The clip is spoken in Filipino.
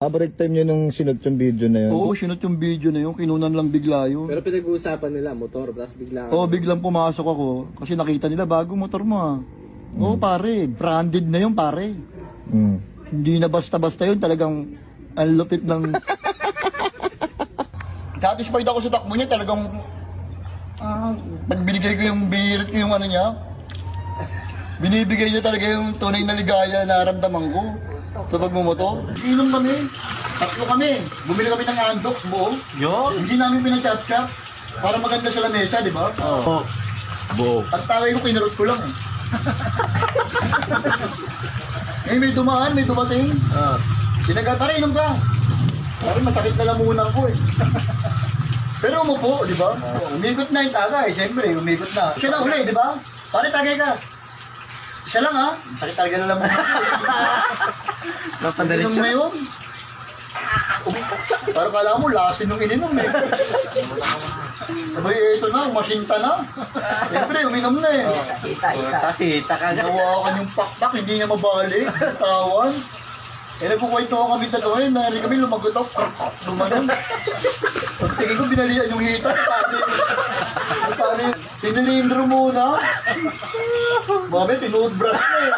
Break time yun nung sinot yung video na yun. Oo, sinot yung video na yun. Kinunan lang bigla yun. Pero pinag-uusapan nila, motor, tapos bigla. Oo, biglang pumasok ako. Kasi nakita nila, bagong motor mo ah. Oo, pare. Branded na yun, pare. Mm. Hindi na basta-basta yun. Talagang ang lupit ng... Satisfied ako sa takbo niya. Talagang... pag binigay ko yung birit ko yung ano niya, binibigay niya talaga yung tunay na ligaya na naramdaman ko sa pagmumotor. Inom kami. Tatlo kami. Bumili kami ng handok buo. Yo? Hindi namin pinag-chat-chat. Para maganda sa lamesa, di ba? Oo. Buo. Ang tawag ko, pinarot ko lang. Eh, may dumaan, may dumating. Sinagat, pare, inom ka. Pare, masakit na lamunan ko eh. Pero umupo, di ba? Umikot na yung tagay, siyempre, umikot na. Siya na uli, di ba? Pare, tagay ka. Siya lang ha, sakit talaga na lamunan ko. Inom na yun. Parang kala mo, lasin nung ininom eh. Sabay, ito na, masinta na. Siyempre, uminom na eh. Kita ka na. Nawakan yung pakpak, hindi niya mabalik. Tawan. Eh, nagkukwento ko kami dalawa eh. Narinig kami, lumagot ako. Lumanon. Pagtingin ko, binalian yung hita. Paano yun? Tinilindro muna. Mami, tinuod brush na eh.